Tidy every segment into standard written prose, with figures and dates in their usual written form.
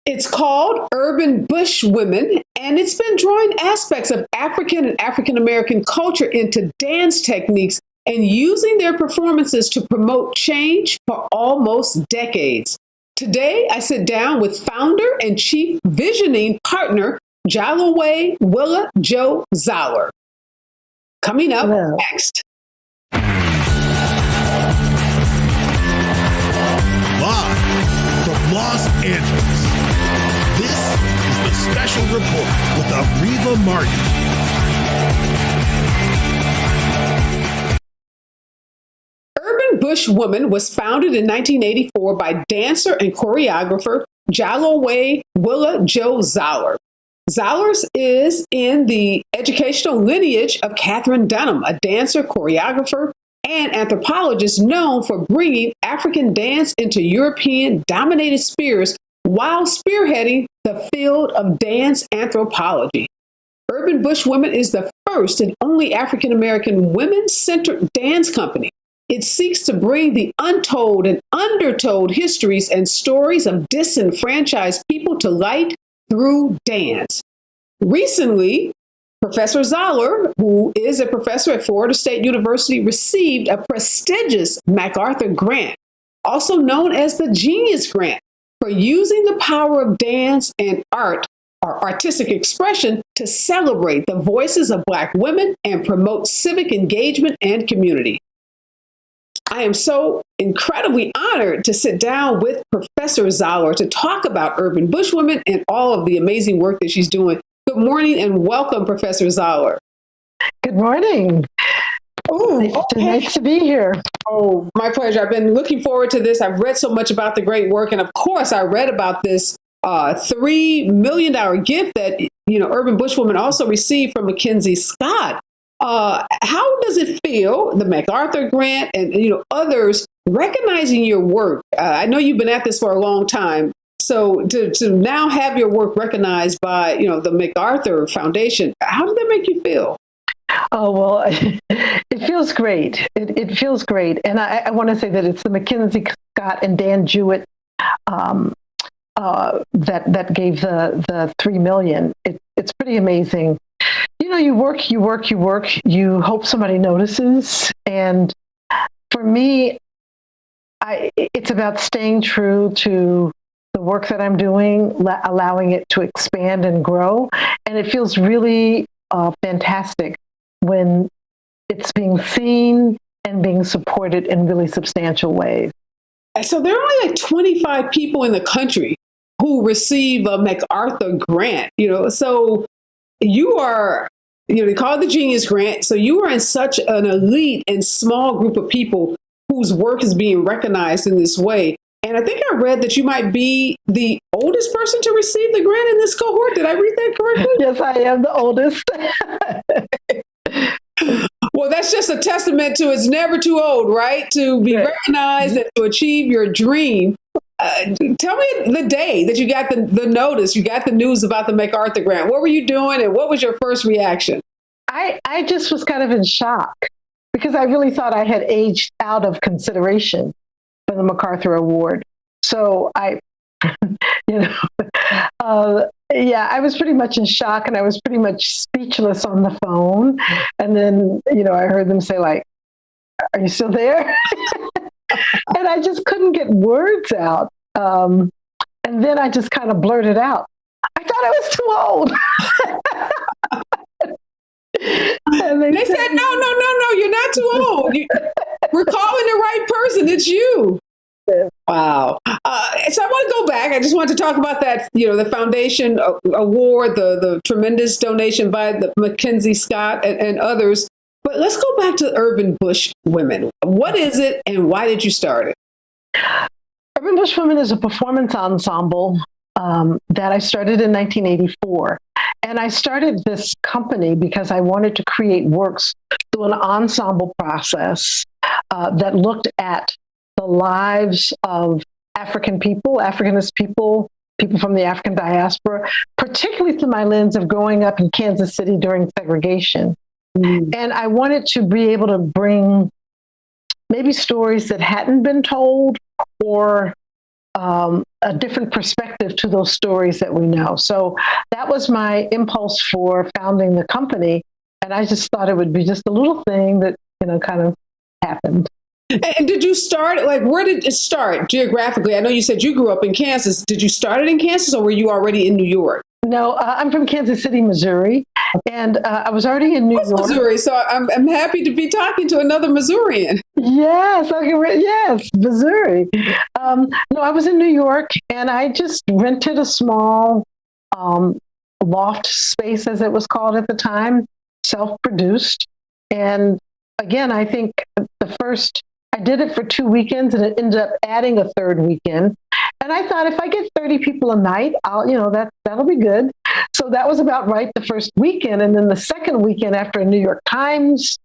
It's called Urban Bush Women, and it's been drawing aspects of African and African American culture into dance techniques and using their performances to promote change for almost decades. Today, I sit down with founder and chief visioning partner, Jawole Willa Jo Zollar. Coming up next. Live from Los Angeles, this is the Special Report with Areva Martin. Urban Bush Woman was founded in 1984 by dancer and choreographer Jawole Willa Jo Zollar. Zollar is in the educational lineage of Katherine Dunham, a dancer, choreographer, and anthropologist known for bringing African dance into European-dominated spheres while spearheading the field of dance anthropology. Urban Bush Women is the first and only African-American women-centered dance company. It seeks to bring the untold and undertold histories and stories of disenfranchised people to light through dance. Recently, Professor Zollar, who is a professor at Florida State University, received a prestigious MacArthur Grant, also known as the Genius Grant, for using the power of dance and art or artistic expression to celebrate the voices of Black women and promote civic engagement and community. I am so incredibly honored to sit down with Professor Zollar to talk about Urban Bush Women and all of the amazing work that she's doing. Good morning and welcome, Professor Zollar. Good morning. Nice to be here. Oh, my pleasure. I've been looking forward to this. I've read so much about the great work. And of course, I read about this $3 million gift that, Urban Bush Women also received from Mackenzie Scott. How does it feel, the MacArthur Grant and others recognizing your work? I know you've been at this for a long time. So to now have your work recognized by, the MacArthur Foundation, how did that make you feel? Oh, well, it feels great. It feels great. And I want to say that it's the Mackenzie Scott and Dan Jewett that gave the $3 million. It's pretty amazing. You work, you hope somebody notices. And for me, it's about staying true to the work that I'm doing, allowing it to expand and grow. And it feels really fantastic when it's being seen and being supported in really substantial ways. So there are only like 25 people in the country who receive a MacArthur Grant, so you are, they call it the Genius Grant. So you are in such an elite and small group of people whose work is being recognized in this way. And I think I read that you might be the oldest person to receive the grant in this cohort. Did I read that correctly? Yes, I am the oldest. Well, that's just a testament to it's never too old, right? To be recognized and to achieve your dream. Tell me the day that you got the notice, you got the news about the MacArthur Grant. What were you doing and what was your first reaction? I just was kind of in shock because I really thought I had aged out of consideration for the MacArthur Award. So I was pretty much in shock and I was pretty much speechless on the phone. And then, I heard them say like, "Are you still there?" And I just couldn't get words out. And then I just kind of blurted out, "I thought I was too old." And they said, no, you're not too old. We're calling the right person. It's you. Wow. So I want to go back. I just want to talk about that, the foundation award, the tremendous donation by the Mackenzie Scott and others. But let's go back to Urban Bush Women. What is it and why did you start it? Urban Bush Women is a performance ensemble that I started in 1984. And I started this company because I wanted to create works through an ensemble process that looked at the lives of African people, Africanist people, people from the African diaspora, particularly through my lens of growing up in Kansas City during segregation. And I wanted to be able to bring maybe stories that hadn't been told or a different perspective to those stories that we know. So that was my impulse for founding the company. And I just thought it would be just a little thing that, kind of happened. And did you start, like, where did it start geographically? I know you said you grew up in Kansas. Did you start it in Kansas, or were you already in New York? No, I'm from Kansas City, Missouri, and I was already in New York. Missouri, so I'm happy to be talking to another Missourian. Yes, yes, Missouri. No, I was in New York, and I just rented a small loft space, as it was called at the time, self-produced. And again, I think I did it for 2 weekends, and it ended up adding a third weekend. And I thought, if I get 30 people a night, that'll be good. So that was about right the first weekend. And then the second weekend, after a New York Times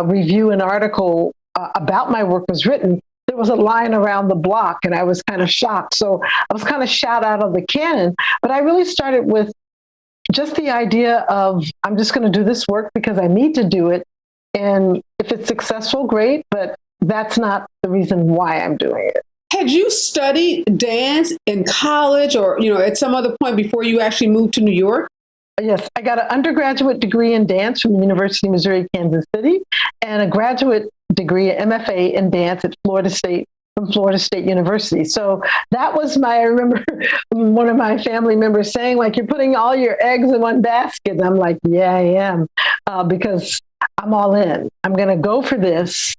review and article about my work was written, there was a line around the block, and I was kind of shocked. So I was kind of shot out of the cannon. But I really started with just the idea of, I'm just going to do this work because I need to do it. And if it's successful, great. But that's not the reason why I'm doing it. Had you studied dance in college or, at some other point before you actually moved to New York? Yes, I got an undergraduate degree in dance from the University of Missouri, Kansas City, and a graduate degree, an MFA in dance at Florida State University. So that was I remember one of my family members saying, like, you're putting all your eggs in one basket. And I'm like, yeah, I am, because I'm all in. I'm going to go for this.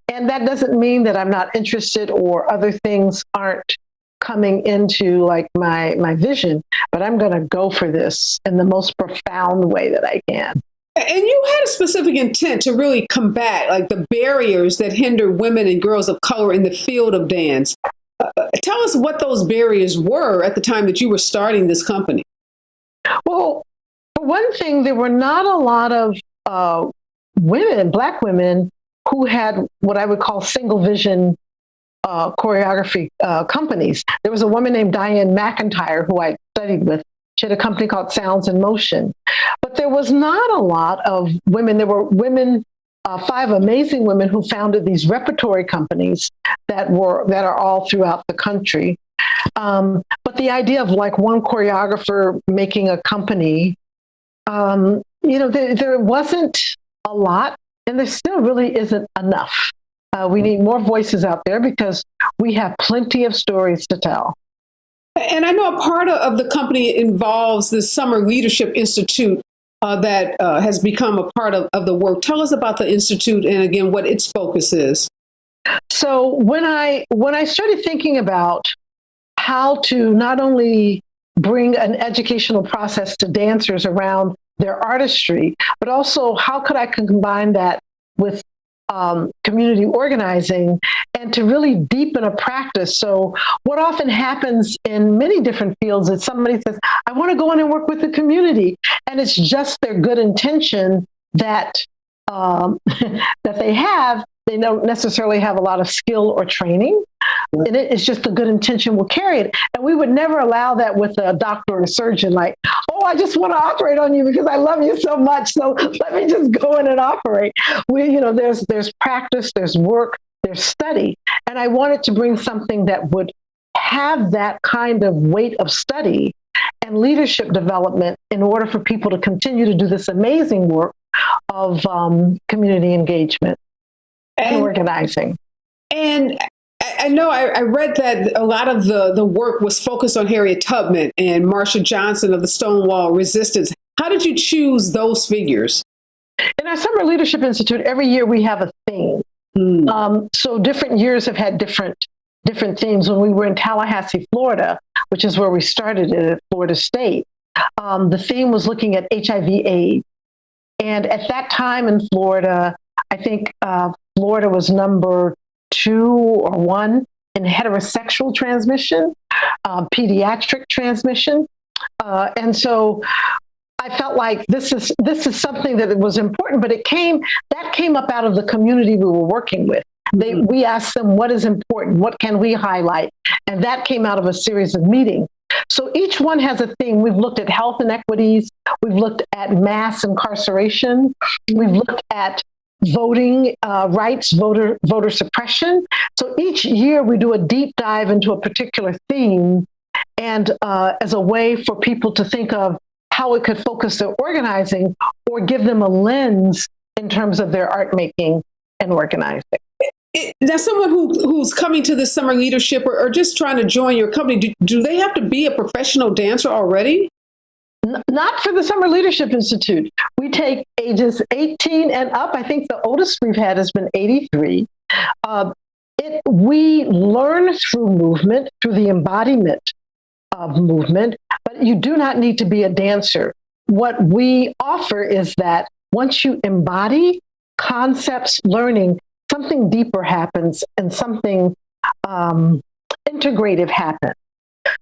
And that doesn't mean that I'm not interested or other things aren't coming into like my vision, but I'm going to go for this in the most profound way that I can. And you had a specific intent to really combat like the barriers that hinder women and girls of color in the field of dance. Tell us what those barriers were at the time that you were starting this company. Well, for one thing, there were not a lot of Black women who had what I would call single vision choreography companies. There was a woman named Diane McIntyre who I studied with. She had a company called Sounds in Motion. But there was not a lot of women. There were women, 5 amazing women who founded these repertory companies that are all throughout the country. But the idea of like one choreographer making a company, there wasn't a lot. And there still really isn't enough. We need more voices out there because we have plenty of stories to tell. And I know a part of the company involves the Summer Leadership Institute that has become a part of the work. Tell us about the Institute and again, what its focus is. So when I started thinking about how to not only bring an educational process to dancers around their artistry, but also how could I combine that with community organizing and to really deepen a practice. So what often happens in many different fields is somebody says, I want to go in and work with the community. And it's just their good intention that that they have. They don't necessarily have a lot of skill or training. And it's just the good intention will carry it. And we would never allow that with a doctor or a surgeon, like, oh, I just want to operate on you because I love you so much. So let me just go in and operate. There's practice, there's work, there's study. And I wanted to bring something that would have that kind of weight of study and leadership development in order for people to continue to do this amazing work of community engagement and organizing. And I know I read that a lot of the work was focused on Harriet Tubman and Marsha Johnson of the Stonewall Resistance. How did you choose those figures? In our Summer Leadership Institute, every year we have a theme. So different years have had different themes. When we were in Tallahassee, Florida, which is where we started it at Florida State, the theme was looking at HIV/AIDS. And at that time in Florida, I think Florida was number 2 or 1 in heterosexual transmission, pediatric transmission. And so I felt like this is something that was important, but that came up out of the community we were working with. We asked them, what is important? What can we highlight? And that came out of a series of meetings. So each one has a theme. We've looked at health inequities. We've looked at mass incarceration. We've looked at voting rights, voter suppression. So each year we do a deep dive into a particular theme, and as a way for people to think of how it could focus their organizing or give them a lens in terms of their art making and organizing. Now, someone who's coming to this summer leadership or just trying to join your company, do they have to be a professional dancer already? Not for the Summer Leadership Institute. We take ages 18 and up. I think the oldest we've had has been 83. We learn through movement, through the embodiment of movement, but you do not need to be a dancer. What we offer is that once you embody concepts, learning, something deeper happens and something integrative happens.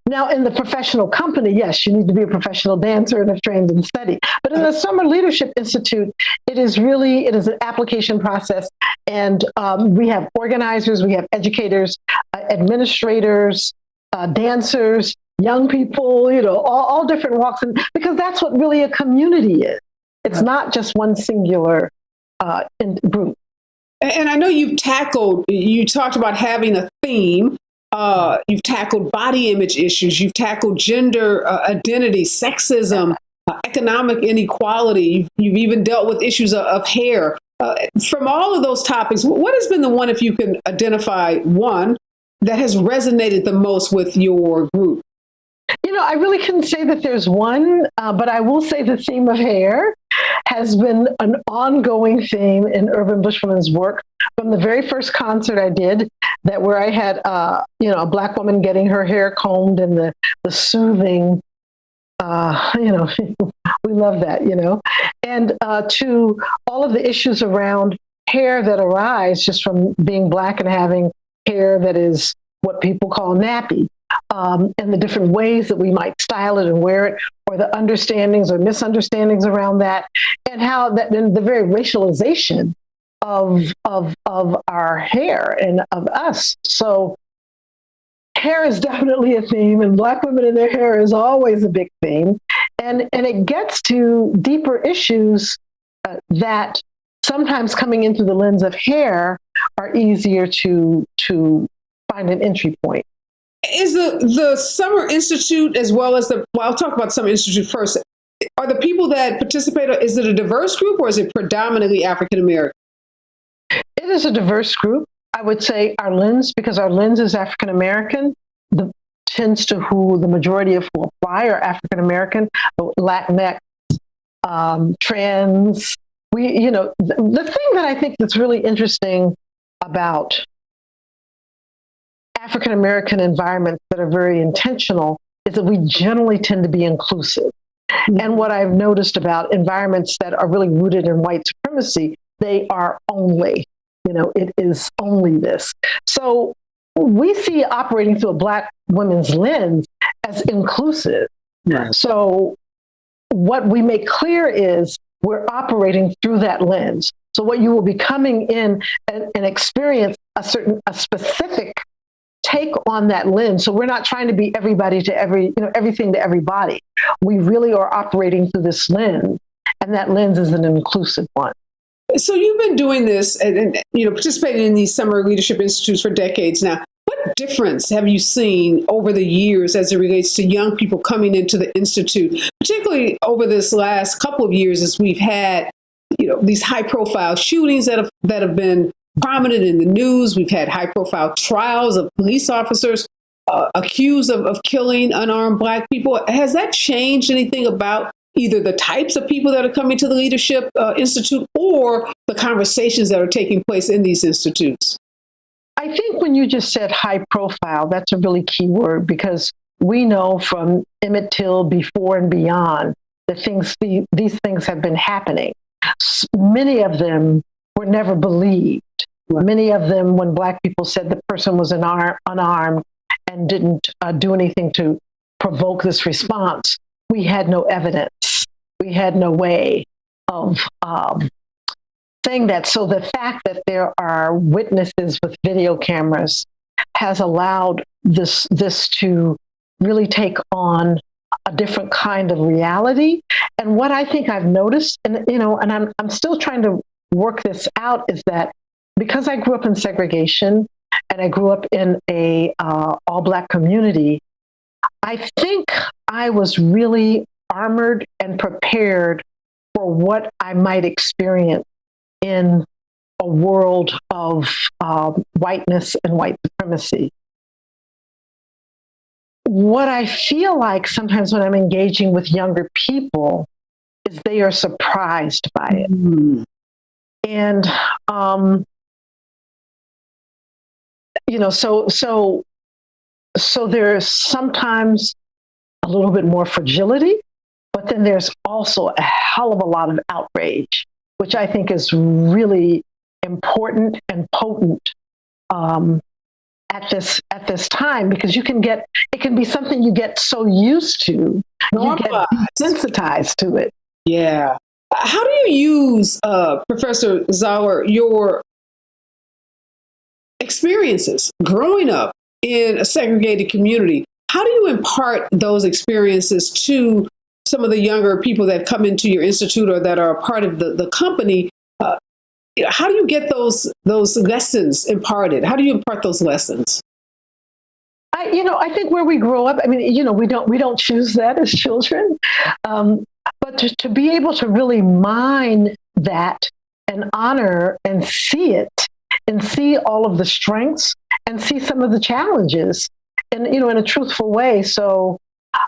Now, in the professional company, yes, you need to be a professional dancer and have trained and studied. But in the Summer Leadership Institute, it is an application process. And we have organizers, we have educators, administrators, dancers, young people, all different walks. Because that's what really a community is. It's not just one singular group. And I know you talked about having a theme. You've tackled body image issues. You've tackled gender identity, sexism, economic inequality. You've even dealt with issues of hair. From all of those topics, what has been the one, if you can identify one, that has resonated the most with your group? I really couldn't say that there's one, but I will say the theme of hair has been an ongoing theme in Urban Bush Women's work from the very first concert I did, where I had a Black woman getting her hair combed and the soothing, we love that, and to all of the issues around hair that arise just from being Black and having hair that is what people call nappy. And the different ways that we might style it and wear it, or the understandings or misunderstandings around that, and how that then the very racialization of our hair and of us. So hair is definitely a theme, and Black women and their hair is always a big theme. And it gets to deeper issues that sometimes coming into the lens of hair are easier to find an entry point. Is the Summer Institute, as well as I'll talk about Summer Institute first. Are the people that participate, is it a diverse group or is it predominantly African American? It is a diverse group. I would say our lens is African American, tends to who the majority of who apply are African American, Latinx, trans. The thing that I think that's really interesting about African American environments that are very intentional is that we generally tend to be inclusive. Mm-hmm. And what I've noticed about environments that are really rooted in white supremacy, they are only, it is only this. So we see operating through a Black women's lens as inclusive. Yeah. So what we make clear is we're operating through that lens. So what you will be coming in and experience a specific take on that lens. So we're not trying to be everybody to everything to everybody. We really are operating through this lens, and that lens is an inclusive one. So you've been doing this and participating in these Summer Leadership Institutes for decades now. What difference have you seen over the years as it relates to young people coming into the Institute, particularly over this last couple of years as we've had, these high-profile shootings that have been prominent in the news? We've had high-profile trials of police officers accused of killing unarmed Black people. Has that changed anything about either the types of people that are coming to the Leadership Institute or the conversations that are taking place in these institutes? I think when you just said high profile, that's a really key word, because we know from Emmett Till before and beyond that these things have been happening. Many of them were never believed. Many of them, when Black people said the person was unarmed and didn't do anything to provoke this response, we had no evidence. We had no way of saying that. So the fact that there are witnesses with video cameras has allowed this to really take on a different kind of reality. And what I think I've noticed, and I'm still trying to work this out is that because I grew up in segregation and I grew up in a all Black community, I think I was really armored and prepared for what I might experience in a world of whiteness and white supremacy. What I feel like sometimes when I'm engaging with younger people is they are surprised by it. Mm-hmm. And, so there's sometimes a little bit more fragility, but then there's also a hell of a lot of outrage, which I think is really important and potent at this time, because it can be something you get so used to, you get desensitized to it. Yeah. How do you use, Professor Zollar, your experiences growing up in a segregated community? How do you impart those experiences to some of the younger people that come into your institute or that are a part of the company? How do you get those lessons imparted? How do you impart those lessons? I think where we grow up, we don't choose that as children, but to be able to really mine that and honor and see it and see all of the strengths and see some of the challenges in a truthful way. So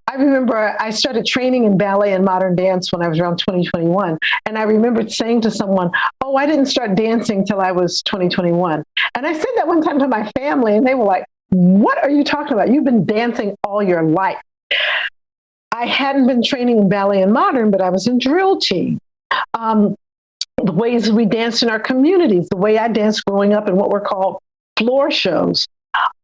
I remember I started training in ballet and modern dance when I was around 2021. And I remembered saying to someone, oh, I didn't start dancing till I was 2021. And I said that one time to my family and they were like, what are you talking about? You've been dancing all your life. I hadn't been training in ballet and modern, but I was in drill team. The ways we danced in our communities, the way I danced growing up in what were called floor shows.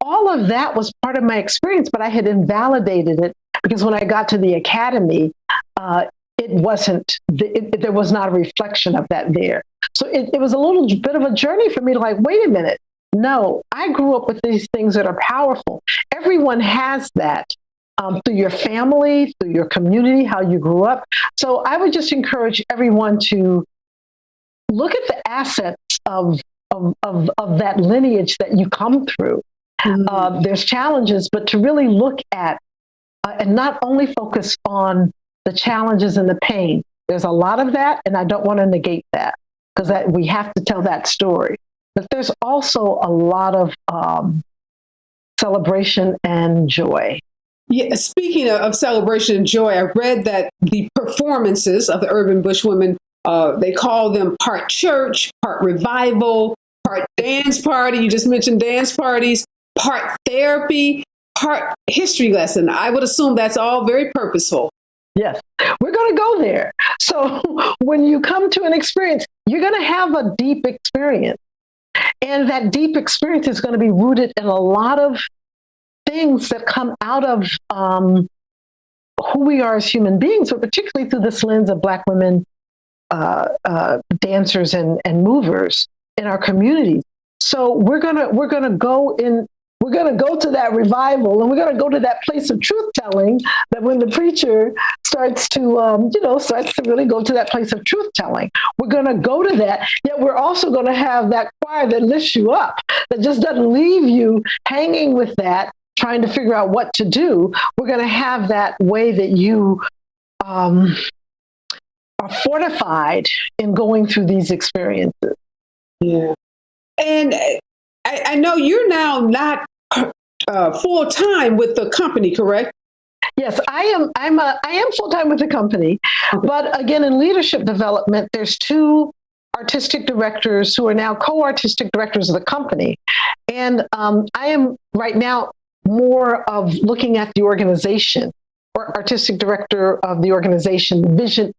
All of that was part of my experience, but I had invalidated it because when I got to the academy, there was not a reflection of that there. So it was a little bit of a journey for me to wait a minute. No, I grew up with these things that are powerful. Everyone has that through your family, through your community, how you grew up. So I would just encourage everyone to look at the assets of that lineage that you come through. Mm-hmm. There's challenges, but to really look at and not only focus on the challenges and the pain. There's a lot of that, and I don't want to negate that because we have to tell that story. But there's also a lot of celebration and joy. Yeah, speaking of celebration and joy, I read that the performances of the Urban Bush Women, they call them part church, part revival, part dance party. You just mentioned dance parties, part therapy, part history lesson. I would assume that's all very purposeful. Yes, we're going to go there. So when you come to an experience, you're going to have a deep experience. And that deep experience is going to be rooted in a lot of things that come out of who we are as human beings, but particularly through this lens of Black women dancers and movers in our communities. So we're gonna go to that revival, and we're gonna go to that place of truth telling. That when the preacher starts to really go to that place of truth telling, we're gonna go to that. Yet we're also gonna have that choir that lifts you up, that just doesn't leave you hanging with that, trying to figure out what to do. We're gonna have that way that you are fortified in going through these experiences. Yeah. And I know you're now not full time with the company, correct? Yes, I am. I am full time with the company, but again, in leadership development, there's two artistic directors who are now co-artistic directors of the company, and I am right now more of looking at the organization, or artistic director of the organization, the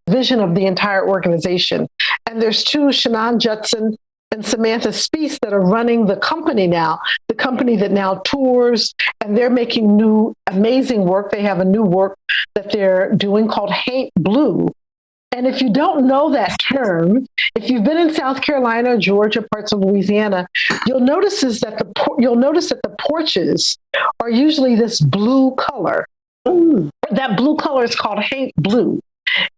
vision of the entire organization. And there's two, Shannon Judson and Samantha Speece, that are running the company now, the company that now tours, and they're making new amazing work. They have a new work that they're doing called Haint Blue. And if you don't know that term, if you've been in South Carolina, Georgia, parts of Louisiana, you'll notice that the porches are usually this blue color. That blue color is called Haint Blue.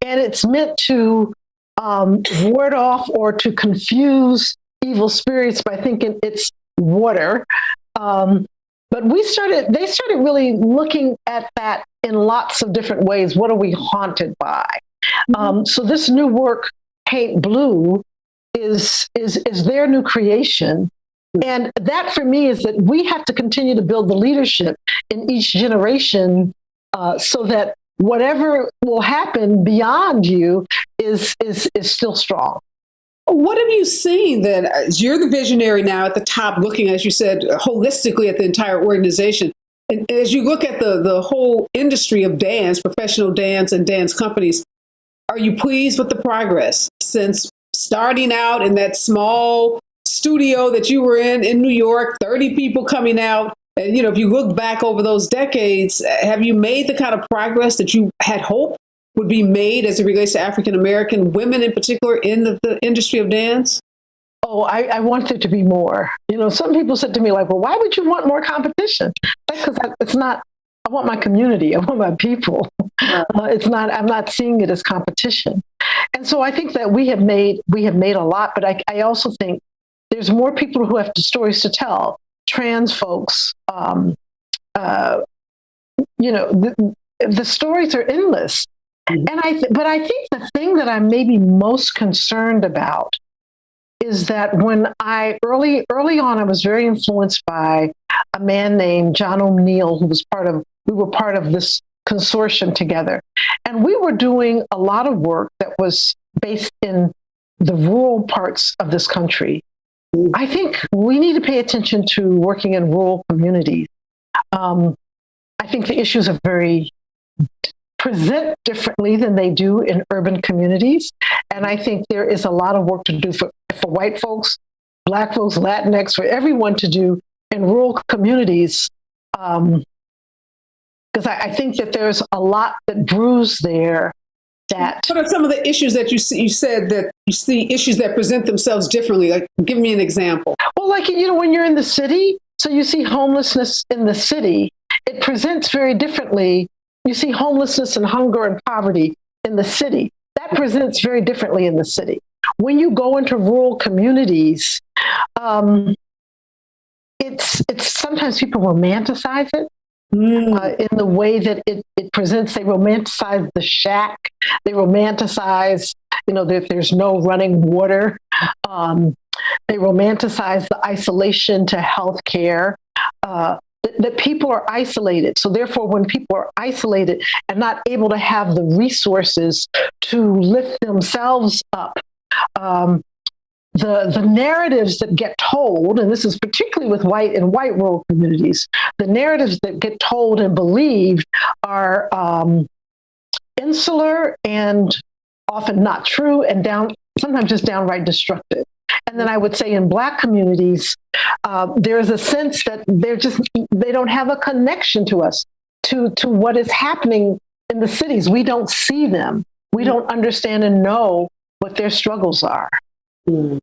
And it's meant to ward off or to confuse evil spirits by thinking it's water. But they started really looking at that in lots of different ways. What are we haunted by? So this new work, Paint Blue, is their new creation. And that for me is that we have to continue to build the leadership in each generation so that whatever will happen beyond you is still strong. What have you seen then? You're the visionary now at the top, looking, as you said, holistically at the entire organization. And as you look at the whole industry of dance, professional dance and dance companies, are you pleased with the progress since starting out in that small studio that you were in New York, 30 people coming out? And, if you look back over those decades, have you made the kind of progress that you had hoped would be made as it relates to African American women in particular in the industry of dance? Oh, I want there to be more. Some people said to me, like, well, why would you want more competition? Because it's not, I want my community. I want my people. I'm not seeing it as competition. And so I think that we have made a lot, but I also think there's more people who have stories to tell. Trans folks, the stories are endless. And but I think the thing that I'm maybe most concerned about is that when early on, I was very influenced by a man named John O'Neill, we were part of this consortium together. And we were doing a lot of work that was based in the rural parts of this country. I think we need to pay attention to working in rural communities. I think the issues are present differently than they do in urban communities. And I think there is a lot of work to do for white folks, Black folks, Latinx, for everyone to do in rural communities. Because I think that there's a lot that brews there. What are some of the issues that you see? You said that you see issues that present themselves differently. Like, give me an example. Well, like, when you're in the city, so you see homelessness in the city, it presents very differently. You see homelessness and hunger and poverty in the city. That presents very differently in the city. When you go into rural communities, it's sometimes people romanticize it. In the way that it presents. They romanticize the shack. They romanticize, that there's no running water. They romanticize the isolation to healthcare. That people are isolated. So therefore, when people are isolated and not able to have the resources to lift themselves up, the narratives that get told, and this is particularly with white rural communities, the narratives that get told and believed are insular and often not true, and sometimes just downright destructive. And then I would say in Black communities, there is a sense that they don't have a connection to us, to what is happening in the cities. We don't see them. We don't understand and know what their struggles are. And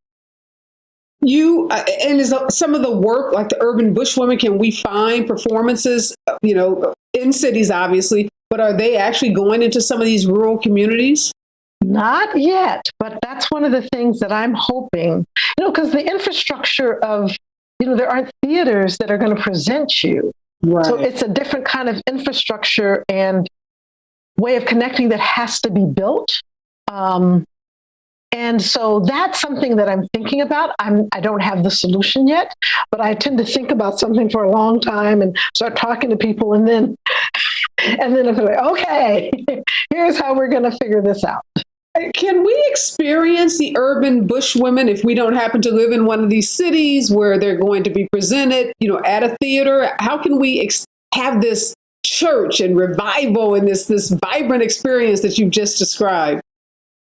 is some of the work like the Urban Bushwomen, can we find performances, in cities, obviously, but are they actually going into some of these rural communities? Not yet, but that's one of the things that I'm hoping, because the infrastructure of, there aren't theaters that are going to present you. Right. So it's a different kind of infrastructure and way of connecting that has to be built. And so that's something that I'm thinking about. I don't have the solution yet, but I tend to think about something for a long time and start talking to people. And then I'm like, okay, here's how we're going to figure this out. Can we experience the urban bushwomen if we don't happen to live in one of these cities where they're going to be presented, at a theater? How can we have this church and revival and this vibrant experience that you've just described?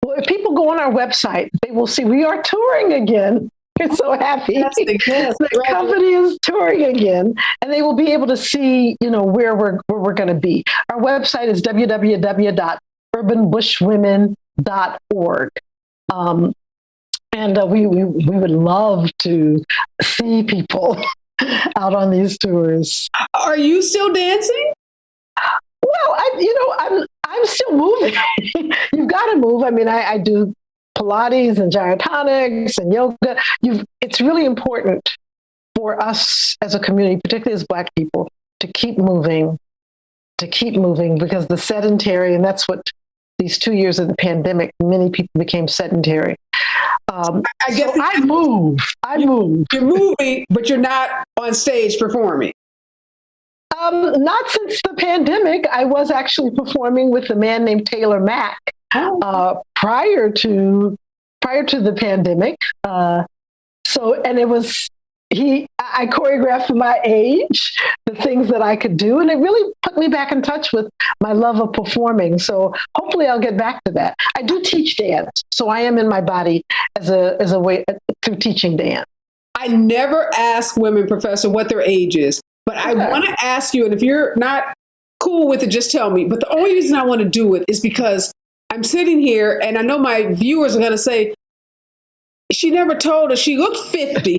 Well, if people go on our website, they will see we are touring again. We're so happy. The company is touring again, and they will be able to see, where we're going to be. Our website is www.urbanbushwomen.org. And we would love to see people out on these tours. Are you still dancing? Well, I'm still moving. You've got to move. I mean, I do Pilates and gyrotonics and yoga. It's really important for us as a community, particularly as Black people, to keep moving, because the sedentary, and that's what these 2 years of the pandemic, many people became sedentary. I guess so I move. You're moving, but you're not on stage performing. Not since the pandemic. I was actually performing with a man named Taylor Mack prior to the pandemic. And it was I choreographed for my age, the things that I could do, and it really put me back in touch with my love of performing. So hopefully I'll get back to that. I do teach dance, so I am in my body as a way through teaching dance. I never ask women, Professor, what their age is, but I want to ask you, and if you're not cool with it, just tell me. But the only reason I want to do it is because I'm sitting here, and I know my viewers are going to say, she never told us she looked 50.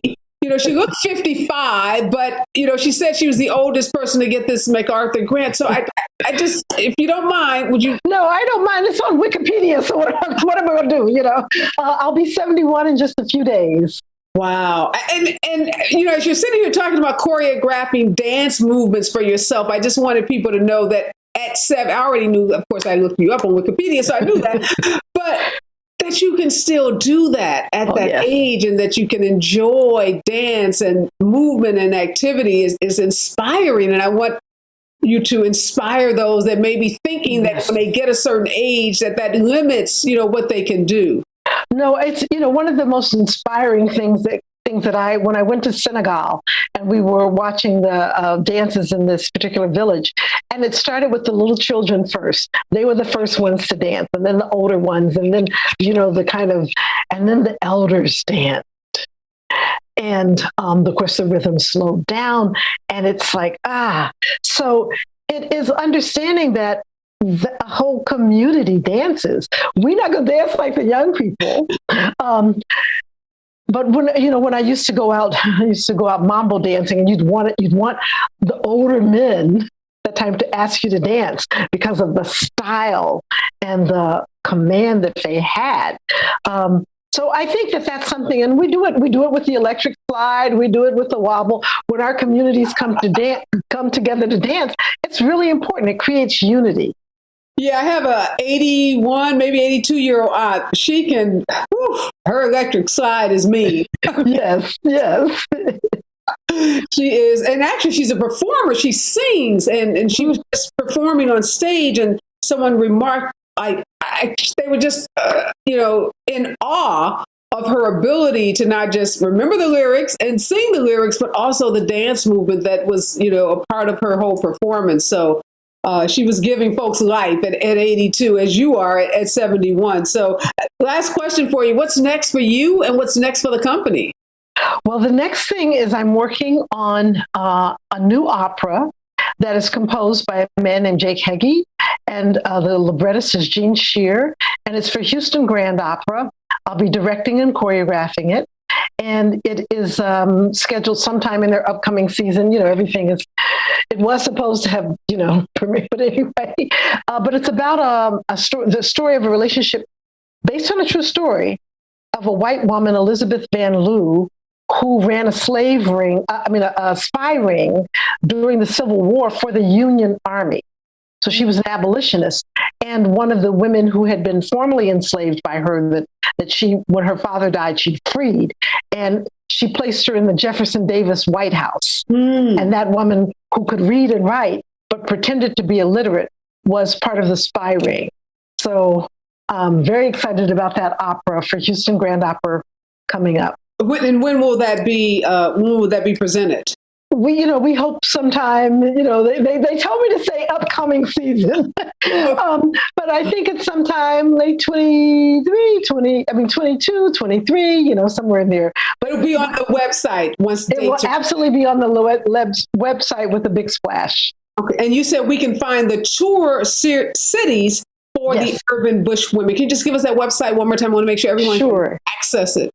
She looked 55, but, she said she was the oldest person to get this MacArthur grant. So I just, if you don't mind, would you? No, I don't mind. It's on Wikipedia. So what am I going to do? I'll be 71 in just a few days. Wow. And as you're sitting here talking about choreographing dance movements for yourself, I just wanted people to know that at 7, I already knew, of course, I looked you up on Wikipedia, so I knew that, but that you can still do that at that age, and that you can enjoy dance and movement and activity is inspiring. And I want you to inspire those that may be thinking that when they get a certain age, that limits, what they can do. No, it's, one of the most inspiring things that when I went to Senegal and we were watching the dances in this particular village, and it started with the little children first. They were the first ones to dance, and then the older ones, and then, and then the elders danced. And of course the rhythm slowed down, and it's like, so it is understanding that the whole community dances. We're not going to dance like the young people. But when I used to go out, mambo dancing, and you'd want the older men that time to ask you to dance because of the style and the command that they had. So I think that's something, and we do it with the electric slide, we do it with the wobble. When our communities come together to dance, it's really important. It creates unity. Yeah, I have a 81, maybe 82-year-old aunt. She can, her electric slide is me. Yes. She is, and actually she's a performer. She sings, and she was just performing on stage, and someone remarked, they were just, in awe of her ability to not just remember the lyrics and sing the lyrics, but also the dance movement that was, a part of her whole performance. So she was giving folks life at 82, as you are at 71. So last question for you. What's next for you, and what's next for the company? Well, the next thing is I'm working on a new opera that is composed by a man named Jake Heggie, and the librettist is Gene Shear, and it's for Houston Grand Opera. I'll be directing and choreographing it. And it is scheduled sometime in their upcoming season. It was supposed to have, premiere, but anyway. But it's about the story of a relationship based on a true story of a white woman, Elizabeth Van Loo, who ran a spy ring during the Civil War for the Union Army. So she was an abolitionist, and one of the women who had been formerly enslaved by her, that she, when her father died, she freed, and she placed her in the Jefferson Davis White House. And that woman, who could read and write but pretended to be illiterate, was part of the spy ring. So I'm very excited about that opera for Houston Grand Opera coming up. And when will that be? When will that be presented? We hope sometime, they told me to say upcoming season, but I think it's sometime late 22, 23, somewhere in there. But it'll be on the website once it will absolutely be on the website with a big splash. Okay. And you said we can find the tour cities for the Urban Bush Women. Can you just give us that website one more time? I want to make sure everyone can access it.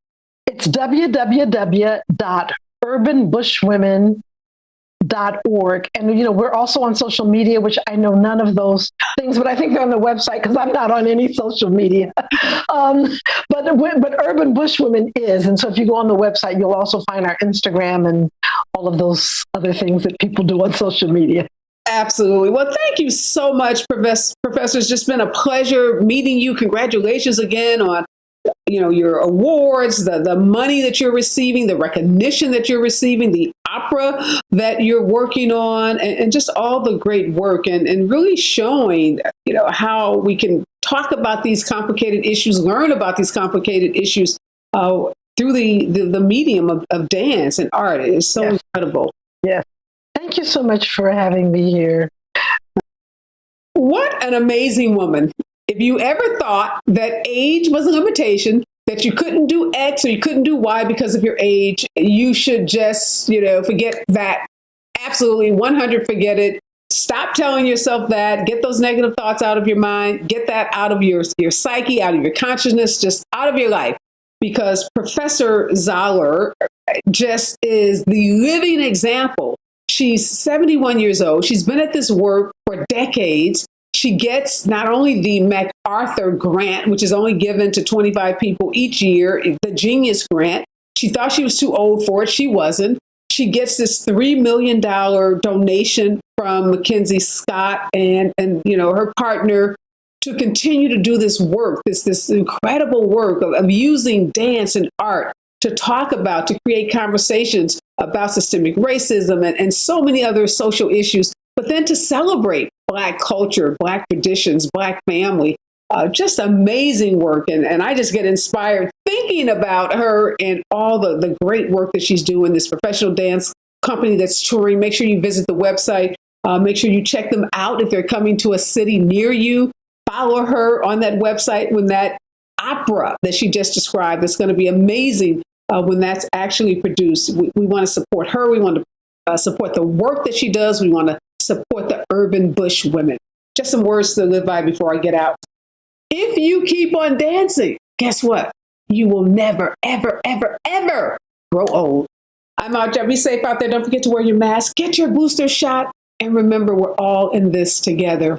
It's www.urbanbushwomen.com. .org. And, we're also on social media, which I know none of those things, but I think they're on the website because I'm not on any social media. But Urban Bush Women is. And so if you go on the website, you'll also find our Instagram and all of those other things that people do on social media. Absolutely. Well, thank you so much, Professor. It's just been a pleasure meeting you. Congratulations again on your awards, the money that you're receiving, the recognition that you're receiving, the opera that you're working on, and just all the great work and really showing, how we can talk about these complicated issues, learn about these complicated issues through the medium of dance and art. It is so incredible. Yes. Thank you so much for having me here. What an amazing woman. If you ever thought that age was a limitation, that you couldn't do X or you couldn't do Y because of your age, you should just, forget that. Absolutely 100 forget it. Stop telling yourself that. Get those negative thoughts out of your mind. Get that out of your psyche, out of your consciousness, just out of your life. Because Professor Zollar just is the living example. She's 71 years old. She's been at this work for decades. She gets not only the MacArthur grant, which is only given to 25 people each year, the Genius Grant. She thought she was too old for it. She wasn't. She gets this $3 million donation from Mackenzie Scott and her partner to continue to do this work, this incredible work of using dance and art to talk about, to create conversations about systemic racism and so many other social issues, but then to celebrate Black culture, Black traditions, Black family. Just amazing work. And I just get inspired thinking about her and all the great work that she's doing, this professional dance company that's touring. Make sure you visit the website. Make sure you check them out if they're coming to a city near you. Follow her on that website when that opera that she just described is going to be amazing when that's actually produced. We want to support her. We want to support the work that she does. We want to support the urban bush women. Just some words to live by before I get out. If you keep on dancing, guess what? You will never, ever, ever, ever grow old. I'm out there. Be safe out there. Don't forget to wear your mask. Get your booster shot. And remember, we're all in this together.